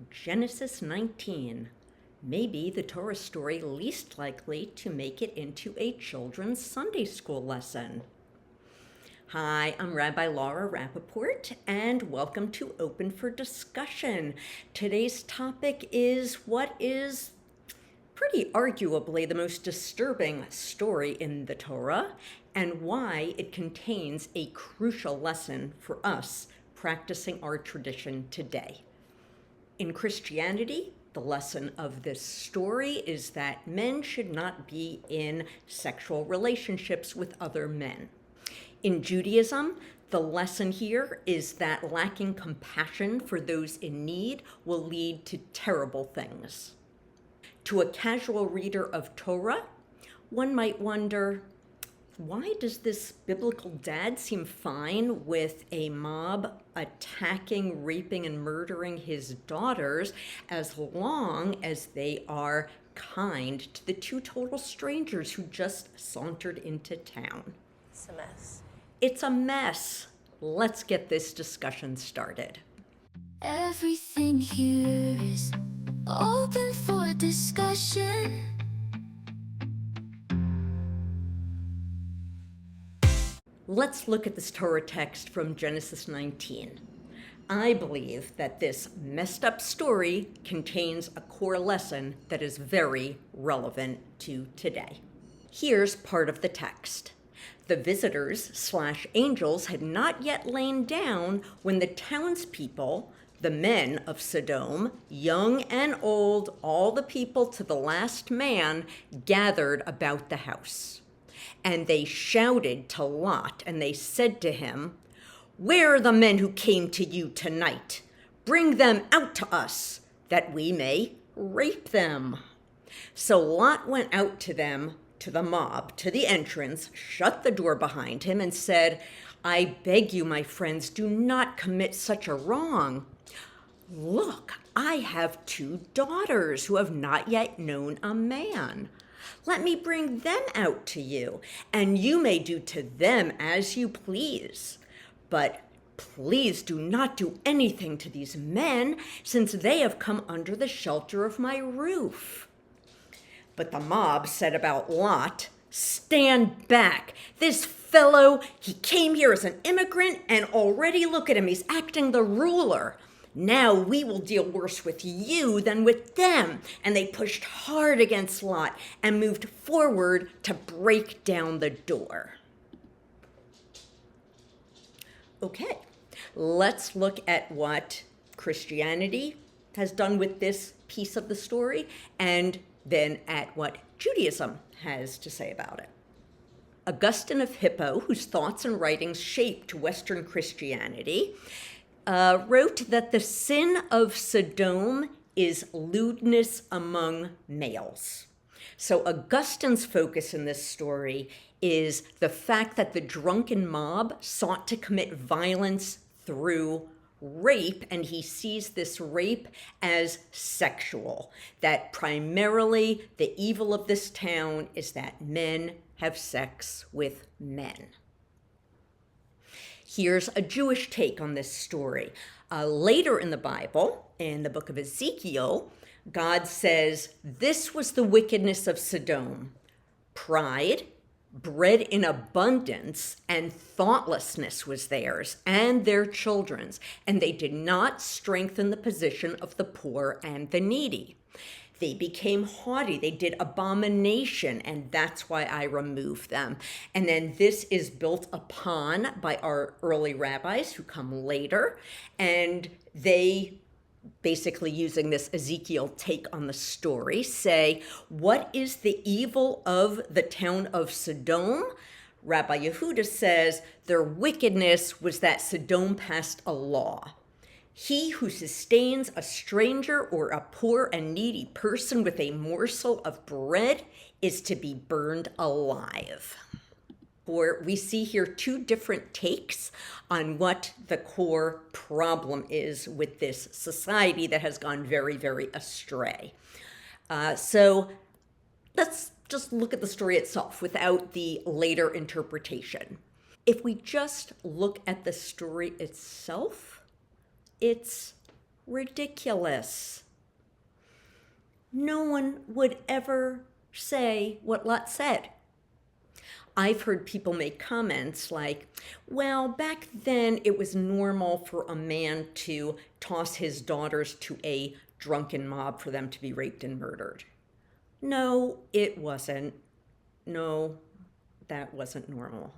Genesis 19. Maybe the Torah story least likely to make it into a children's Sunday school lesson. Hi, I'm Rabbi Laura Rappaport, and welcome to Open for Discussion. Today's topic is what is pretty arguably the most disturbing story in the Torah, and why it contains a crucial lesson for us practicing our tradition today. In Christianity, the lesson of this story is that men should not be in sexual relationships with other men. In Judaism, the lesson here is that lacking compassion for those in need will lead to terrible things. To a casual reader of Torah, one might wonder, why does this biblical dad seem fine with a mob attacking, raping, and murdering his daughters as long as they are kind to the two total strangers who just sauntered into town? It's a mess. It's a mess. Let's get this discussion started. Everything here is open for discussion. Let's look at this Torah text from Genesis 19. I believe that this messed up story contains a core lesson that is very relevant to today. Here's part of the text. The visitors/angels had not yet lain down when the townspeople, the men of Sodom, young and old, all the people to the last man, gathered about the house. And they shouted to Lot, and they said to him, "Where are the men who came to you tonight? Bring them out to us, that we may rape them." So Lot went out to them, to the mob, to the entrance, shut the door behind him, and said, "I beg you, my friends, do not commit such a wrong. Look, I have 2 daughters who have not yet known a man. Let me bring them out to you, and you may do to them as you please. But please do not do anything to these men, since they have come under the shelter of my roof." But the mob said about Lot, "Stand back. This fellow, he came here as an immigrant, and already look at him, he's acting the ruler. Now we will deal worse with you than with them." And they pushed hard against Lot and moved forward to break down the door. Okay, let's look at what Christianity has done with this piece of the story, and then at what Judaism has to say about it. Augustine of Hippo, whose thoughts and writings shaped Western Christianity, wrote that the sin of Sodom is lewdness among males. So Augustine's focus in this story is the fact that the drunken mob sought to commit violence through rape, and he sees this rape as sexual, that primarily the evil of this town is that men have sex with men. Here's a Jewish take on this story. Later in the Bible, in the book of Ezekiel, God says, "This was the wickedness of Sodom: pride, bread in abundance, and thoughtlessness was theirs and their children's, and they did not strengthen the position of the poor and the needy. They became haughty, they did abomination, and that's why I removed them." And then this is built upon by our early rabbis who come later, and they, basically using this Ezekiel take on the story, say, what is the evil of the town of Sodom? Rabbi Yehuda says their wickedness was that Sodom passed a law. He who sustains a stranger or a poor and needy person with a morsel of bread is to be burned alive. Or we see here 2 different takes on what the core problem is with this society that has gone very, very astray. So let's just look at the story itself without the later interpretation. If we just look at the story itself, it's ridiculous. No one would ever say what Lot said. I've heard people make comments like, well, back then it was normal for a man to toss his daughters to a drunken mob for them to be raped and murdered. No, it wasn't. No, that wasn't normal.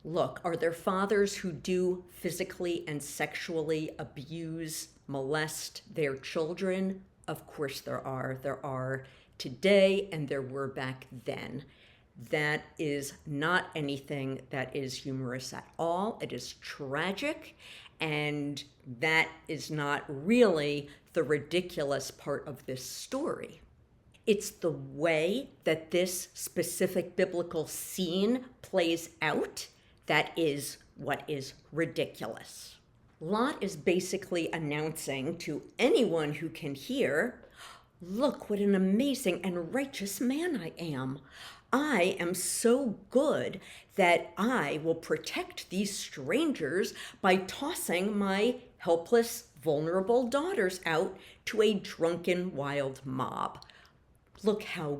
Look, are there fathers who do physically and sexually abuse, molest their children? Of course there are. There are today and there were back then. That is not anything that is humorous at all. It is tragic, and that is not really the ridiculous part of this story. It's the way that this specific biblical scene plays out that is what is ridiculous. Lot is basically announcing to anyone who can hear, look what an amazing and righteous man I am. I am so good that I will protect these strangers by tossing my helpless, vulnerable daughters out to a drunken, wild mob. Look how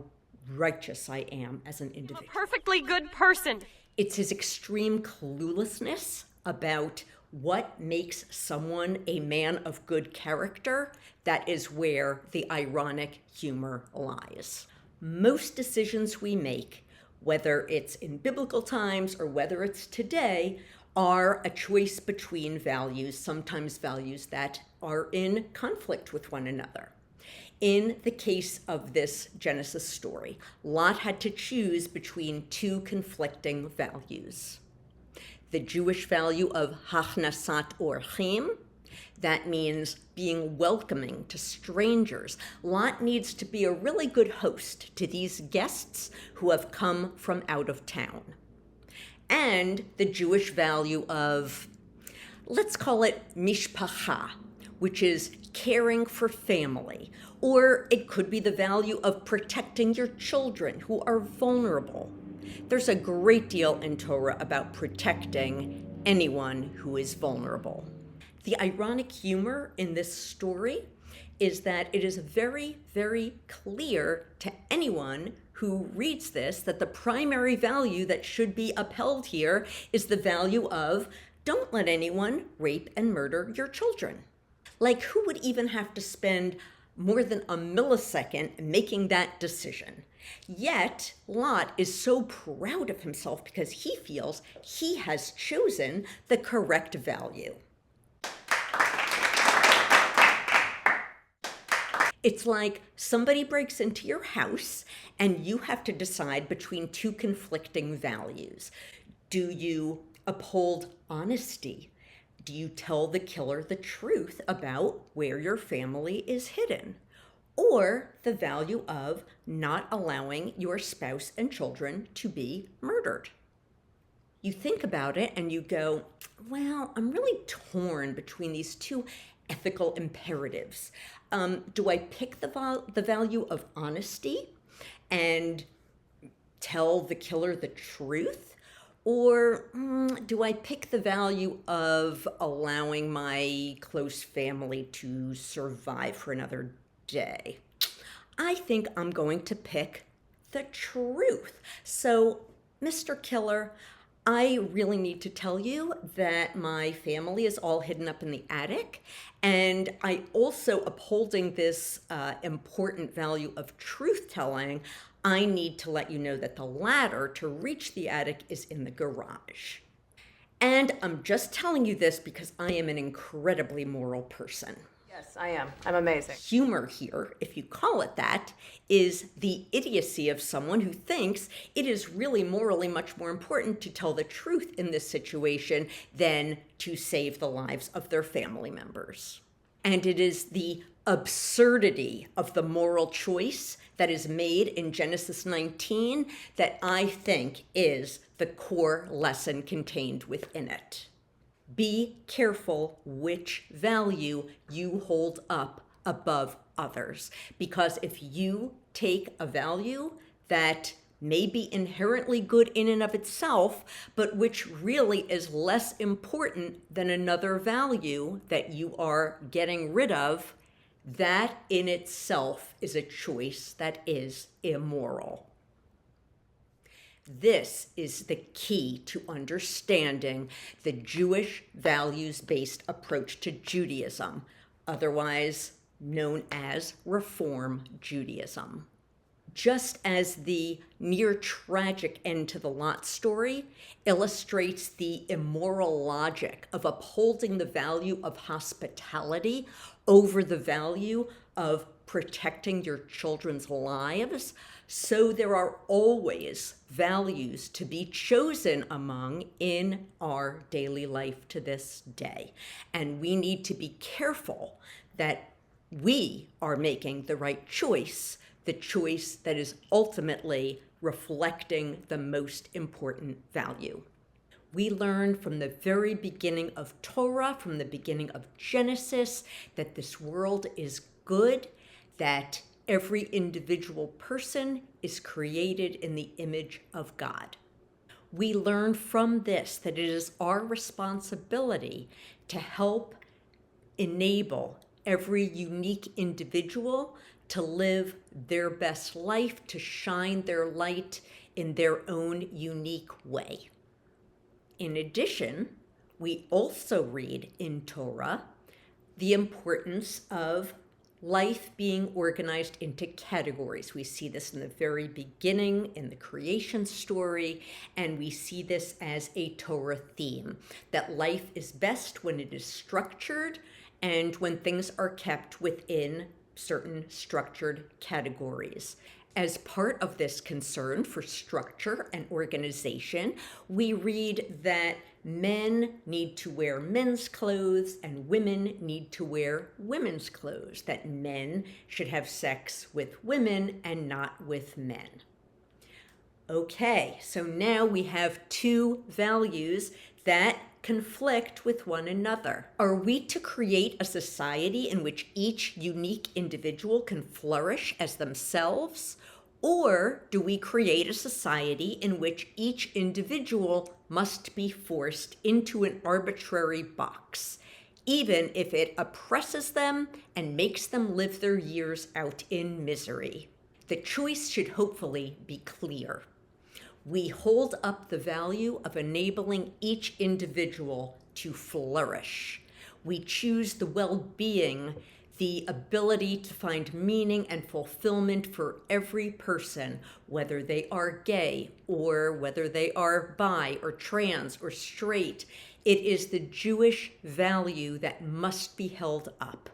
righteous I am as an individual. I'm a perfectly good person. It's his extreme cluelessness about what makes someone a man of good character that is where the ironic humor lies. Most decisions we make, whether it's in biblical times or whether it's today, are a choice between values, sometimes values that are in conflict with one another. In the case of this Genesis story, Lot had to choose between two conflicting values. The Jewish value of hachnasat orchim, that means being welcoming to strangers. Lot needs to be a really good host to these guests who have come from out of town. And the Jewish value of, let's call it mishpacha, which is caring for family. Or it could be the value of protecting your children who are vulnerable. There's a great deal in Torah about protecting anyone who is vulnerable. The ironic humor in this story is that it is very, very clear to anyone who reads this that the primary value that should be upheld here is the value of don't let anyone rape and murder your children. Like, who would even have to spend more than a millisecond making that decision? Yet, Lot is so proud of himself because he feels he has chosen the correct value. It's like somebody breaks into your house and you have to decide between two conflicting values. Do you uphold honesty? Do you tell the killer the truth about where your family is hidden? Or the value of not allowing your spouse and children to be murdered? You think about it and you go, well, I'm really torn between these two ethical imperatives. Do I pick the value of honesty and tell the killer the truth? Or do I pick the value of allowing my close family to survive for another day? I think I'm going to pick the truth. So, Mr. Killer, I really need to tell you that my family is all hidden up in the attic, and I also, upholding this important value of truth-telling, I need to let you know that the ladder to reach the attic is in the garage. And I'm just telling you this because I am an incredibly moral person. Yes, I am. I'm amazing. Humor here, if you call it that, is the idiocy of someone who thinks it is really morally much more important to tell the truth in this situation than to save the lives of their family members. And it is the absurdity of the moral choice that is made in Genesis 19 that I think is the core lesson contained within it. Be careful which value you hold up above others, because if you take a value that may be inherently good in and of itself, but which really is less important than another value that you are getting rid of, that in itself is a choice that is immoral. This is the key to understanding the Jewish values-based approach to Judaism, otherwise known as Reform Judaism. Just as the near tragic end to the Lot story illustrates the immoral logic of upholding the value of hospitality over the value of protecting your children's lives, so there are always values to be chosen among in our daily life to this day. And we need to be careful that we are making the right choice, the choice that is ultimately reflecting the most important value. We learn from the very beginning of Torah, from the beginning of Genesis, that this world is good, that every individual person is created in the image of God. We learn from this that it is our responsibility to help enable every unique individual to live their best life, to shine their light in their own unique way. In addition, we also read in Torah the importance of life being organized into categories. We see this in the very beginning in the creation story, and we see this as a Torah theme, that life is best when it is structured and when things are kept within certain structured categories. As part of this concern for structure and organization, we read that men need to wear men's clothes and women need to wear women's clothes, that men should have sex with women and not with men. Okay, so now we have two values that conflict with one another. Are we to create a society in which each unique individual can flourish as themselves? Or do we create a society in which each individual must be forced into an arbitrary box, even if it oppresses them and makes them live their years out in misery? The choice should hopefully be clear. We hold up the value of enabling each individual to flourish. We choose the well-being, the ability to find meaning and fulfillment for every person, whether they are gay or whether they are bi or trans or straight. It is the Jewish value that must be held up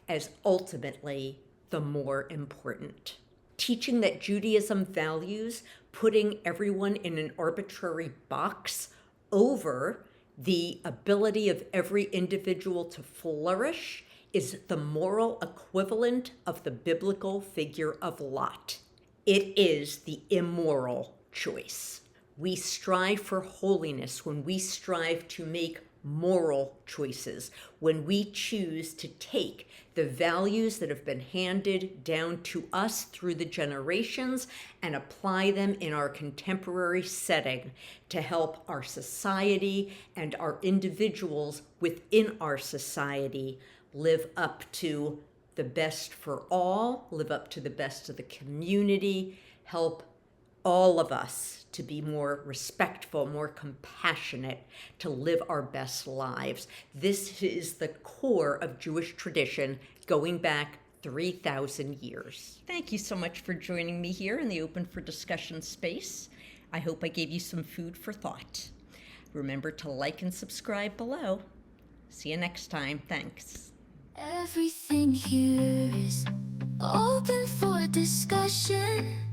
as ultimately the more important. Teaching that Judaism values putting everyone in an arbitrary box over the ability of every individual to flourish is the moral equivalent of the biblical figure of Lot. It is the immoral choice. We strive for holiness when we strive to make moral choices, when we choose to take the values that have been handed down to us through the generations and apply them in our contemporary setting to help our society and our individuals within our society live up to the best for all, live up to the best of the community, help all of us to be more respectful, more compassionate, to live our best lives. This is the core of Jewish tradition going back 3,000 years. Thank you so much for joining me here in the Open for Discussion space. I hope I gave you some food for thought. Remember to like and subscribe below. See you next time. Thanks. Everything here is open for discussion.